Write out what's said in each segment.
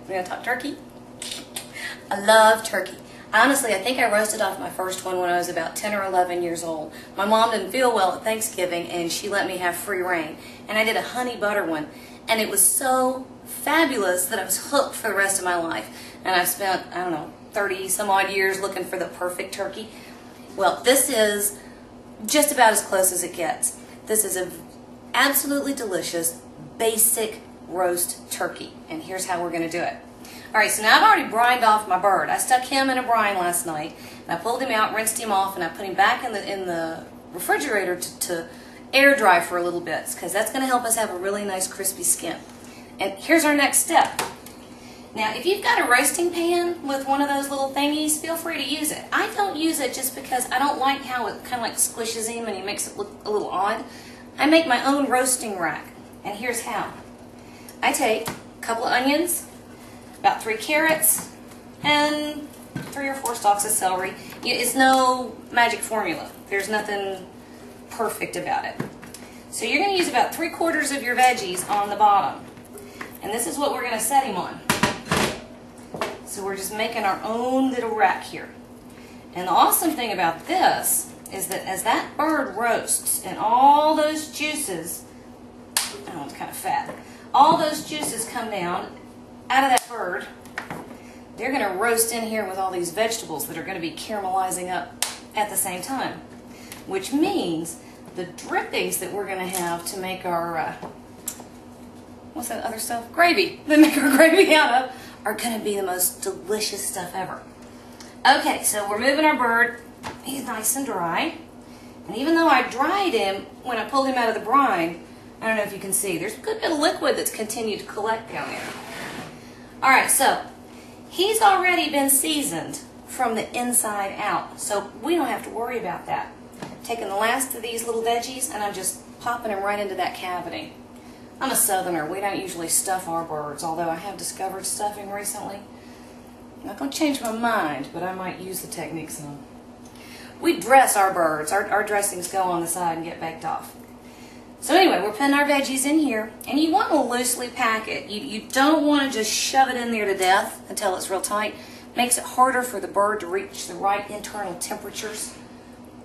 We're going to talk turkey. I love turkey. Honestly, I think I roasted off my first one when I was about 10 or 11 years old. My mom didn't feel well at Thanksgiving, and she let me have free reign. And I did a honey butter one, and it was so fabulous that I was hooked for the rest of my life. And I've spent, I don't know, 30 some odd years looking for the perfect turkey. Well, this is just about as close as it gets. This is an absolutely delicious, basic roast turkey. And here's how we're going to do it. Alright, so now I've already brined off my bird. I stuck him in a brine last night, and I pulled him out, rinsed him off, and I put him back in the refrigerator to air dry for a little bit, because that's going to help us have a really nice crispy skin. And here's our next step. Now, if you've got a roasting pan with one of those little thingies, feel free to use it. I don't use it just because I don't like how it kind of like squishes him and he makes it look a little odd. I make my own roasting rack, and here's how. I take a couple of onions, about 3 carrots, and 3 or 4 stalks of celery. It's no magic formula. There's nothing perfect about it. So you're going to use about 3/4 of your veggies on the bottom. And this is what we're going to set him on. So we're just making our own little rack here. And the awesome thing about this is that as that bird roasts and all those juices, oh, it's kind of fat, all those juices come down out of that bird, they're going to roast in here with all these vegetables that are going to be caramelizing up at the same time. Which means the drippings that we're going to have to make our, what's that other stuff? Gravy. That make our gravy out of are going to be the most delicious stuff ever. Okay, so we're moving our bird. He's nice and dry. And even though I dried him when I pulled him out of the brine, I don't know if you can see, there's a good bit of liquid that's continued to collect down there. Alright, so he's already been seasoned from the inside out, so we don't have to worry about that. I'm taking the last of these little veggies and I'm just popping them right into that cavity. I'm a southerner. We don't usually stuff our birds, although I have discovered stuffing recently. I'm not going to change my mind, but I might use the technique some. We dress our birds. Our dressings go on the side and get baked off. So anyway, we're putting our veggies in here, and you want to loosely pack it. You don't want to just shove it in there to death until it's real tight. Makes it harder for the bird to reach the right internal temperatures.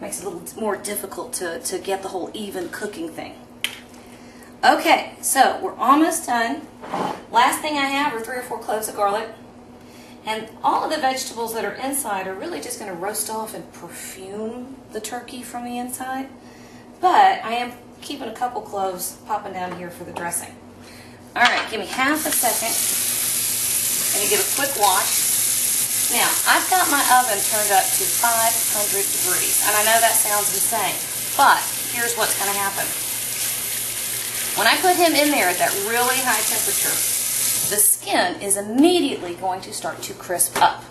Makes it a little more difficult to get the whole even cooking thing. Okay, so we're almost done. Last thing I have are 3 or 4 cloves of garlic. And all of the vegetables that are inside are really just going to roast off and perfume the turkey from the inside. But I am keeping a couple cloves popping down here for the dressing. Alright, give me half a second. Let me give a quick wash. Now, I've got my oven turned up to 500 degrees. And I know that sounds insane, but here's what's going to happen. When I put him in there at that really high temperature, the skin is immediately going to start to crisp up.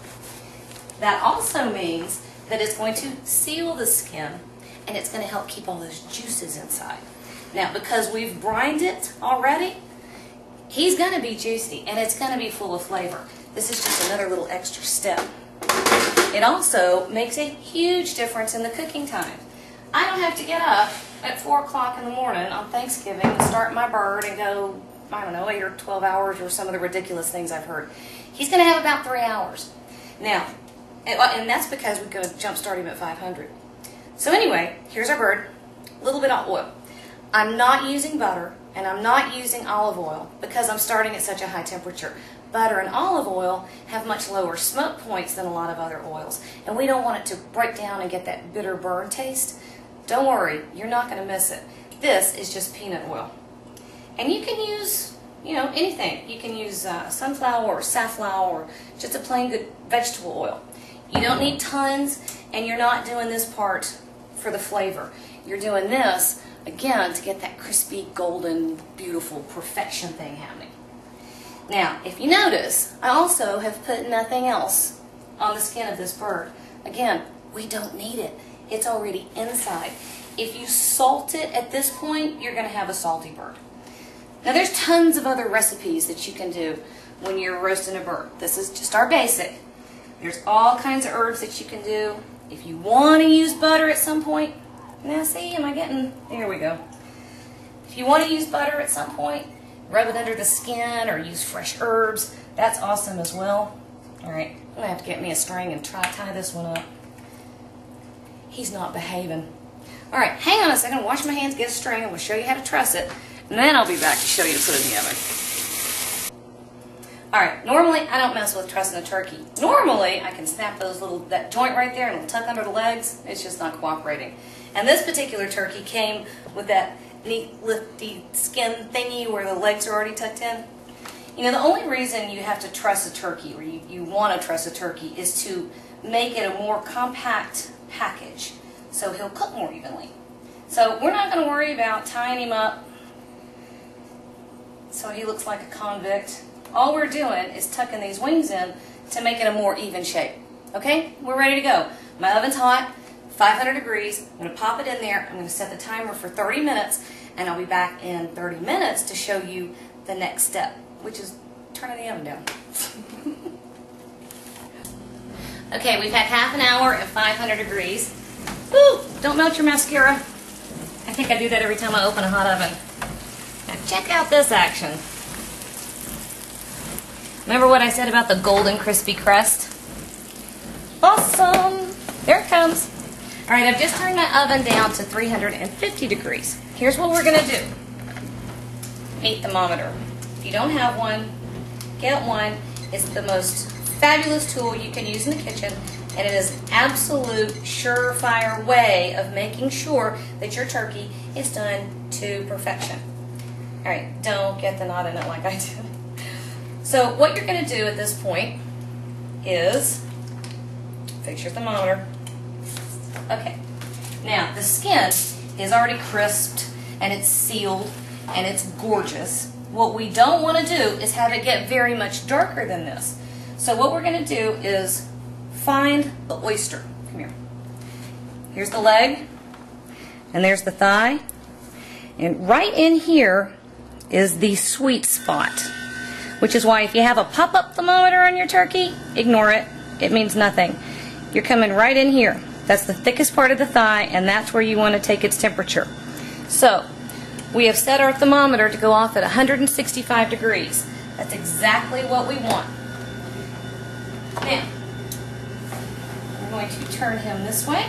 That also means that it's going to seal the skin and it's going to help keep all those juices inside. Now, because we've brined it already, he's going to be juicy and it's going to be full of flavor. This is just another little extra step. It also makes a huge difference in the cooking time. I don't have to get up at 4 o'clock in the morning on Thanksgiving and start my bird and go, I don't know, 8 or 12 hours or some of the ridiculous things I've heard. He's going to have about 3 hours. Now, and that's because we're going to jump start him at 500. So anyway, here's our bird. A little bit of oil. I'm not using butter and I'm not using olive oil because I'm starting at such a high temperature. Butter and olive oil have much lower smoke points than a lot of other oils, and we don't want it to break down and get that bitter burn taste. Don't worry, you're not going to miss it. This is just peanut oil. And you can use, anything. You can use sunflower or safflower or just a plain good vegetable oil. You don't need tons, and you're not doing this part for the flavor. You're doing this, again, to get that crispy, golden, beautiful perfection thing happening. Now, if you notice, I also have put nothing else on the skin of this bird. Again, we don't need it. It's already inside. If you salt it at this point, you're going to have a salty bird. Now, there's tons of other recipes that you can do when you're roasting a bird. This is just our basic. There's all kinds of herbs that you can do. If you want to use butter at some point, now see, am I getting, there we go. If you want to use butter at some point, rub it under the skin or use fresh herbs, that's awesome as well. All right, I'm gonna have to get me a string and tie this one up. He's not behaving. All right, hang on a second, wash my hands, get a string, and we'll show you how to truss it, and then I'll be back to show you to put it in the oven. All right, normally I don't mess with trussing a turkey. Normally I can snap that joint right there and it'll tuck under the legs. It's just not cooperating. And this particular turkey came with that neat lifty skin thingy where the legs are already tucked in. You know, the only reason you have to truss a turkey, or you want to truss a turkey, is to make it a more compact package so he'll cook more evenly. So we're not going to worry about tying him up so he looks like a convict. All we're doing is tucking these wings in to make it a more even shape. Okay, we're ready to go. My oven's hot, 500 degrees. I'm going to pop it in there. I'm going to set the timer for 30 minutes, and I'll be back in 30 minutes to show you the next step, which is turning the oven down. Okay, we've had half an hour at 500 degrees. Woo! Don't melt your mascara. I think I do that every time I open a hot oven. Now check out this action. Remember what I said about the golden crispy crust? Awesome! There it comes. All right, I've just turned my oven down to 350 degrees. Here's what we're going to do. Meat thermometer. If you don't have one, get one. It's the most fabulous tool you can use in the kitchen, and it is an absolute surefire way of making sure that your turkey is done to perfection. All right, don't get the knot in it like I did. So what you're going to do at this point is fix your thermometer. Okay, now the skin is already crisped and it's sealed and it's gorgeous. What we don't want to do is have it get very much darker than this. So what we're going to do is find the oyster. Come here. Here's the leg and there's the thigh, and right in here is the sweet spot, which is why if you have a pop-up thermometer on your turkey, ignore it. It means nothing. You're coming right in here. That's the thickest part of the thigh, and that's where you want to take its temperature. So we have set our thermometer to go off at 165 degrees. That's exactly what we want. Now, we're going to turn him this way.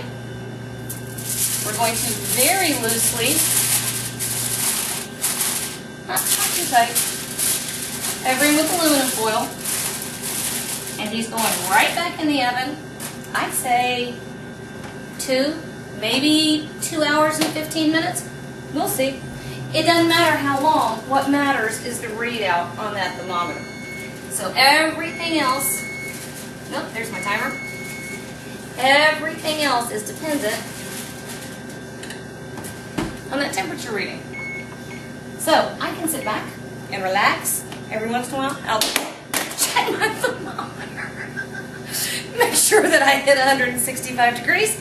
We're going to very loosely, not too tight, cover him with aluminum foil, and he's going right back in the oven. I'd say 2, maybe 2 hours and 15 minutes. We'll see. It doesn't matter how long. What matters is the readout on that thermometer. So everything else, nope, there's my timer. Everything else is dependent on that temperature reading. So I can sit back and relax. Every once in a while, I'll check my thermometer. Make sure that I hit 165 degrees.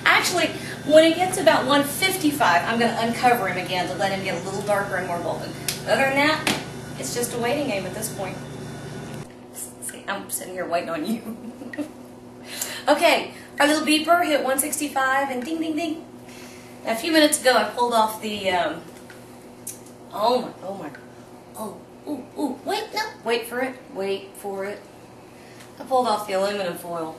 Actually, when it gets about 155, I'm going to uncover him again to let him get a little darker and more golden. Other than that, it's just a waiting game at this point. See, I'm sitting here waiting on you. Okay, our little beeper hit 165 and ding, ding, ding. Now, a few minutes ago, I pulled off the, wait for it. I pulled off the aluminum foil.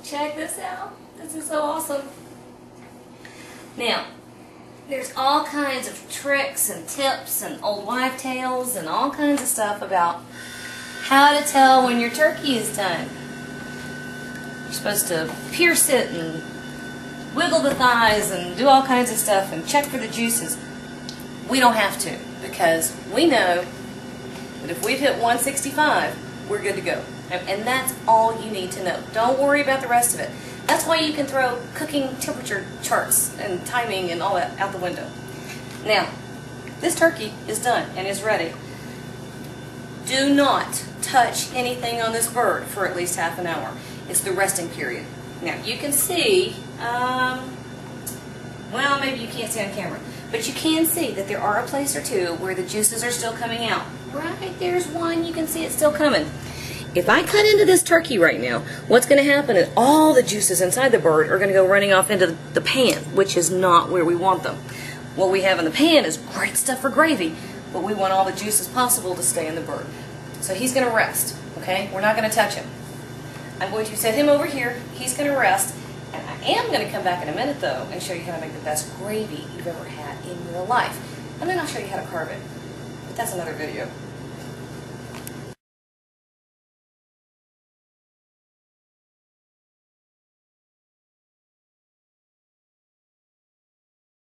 Check this out. This is so awesome. Now, there's all kinds of tricks and tips and old wife tales and all kinds of stuff about how to tell when your turkey is done. You're supposed to pierce it and wiggle the thighs and do all kinds of stuff and check for the juices. We don't have to, because we know that if we've hit 165, we're good to go. And that's all you need to know. Don't worry about the rest of it. That's why you can throw cooking temperature charts and timing and all that out the window. Now, this turkey is done and is ready. Do not touch anything on this bird for at least half an hour. It's the resting period. Now, you can see, well, maybe you can't see on camera, but you can see that there are a place or two where the juices are still coming out. Right, there's one. You can see it still coming. If I cut into this turkey right now, what's going to happen is all the juices inside the bird are going to go running off into the pan, which is not where we want them. What we have in the pan is great stuff for gravy, but we want all the juices possible to stay in the bird. So he's going to rest, okay? We're not going to touch him. I'm going to set him over here. He's going to rest. And I am going to come back in a minute, though, and show you how to make the best gravy you've ever had in your life. And then I'll show you how to carve it. But that's another video.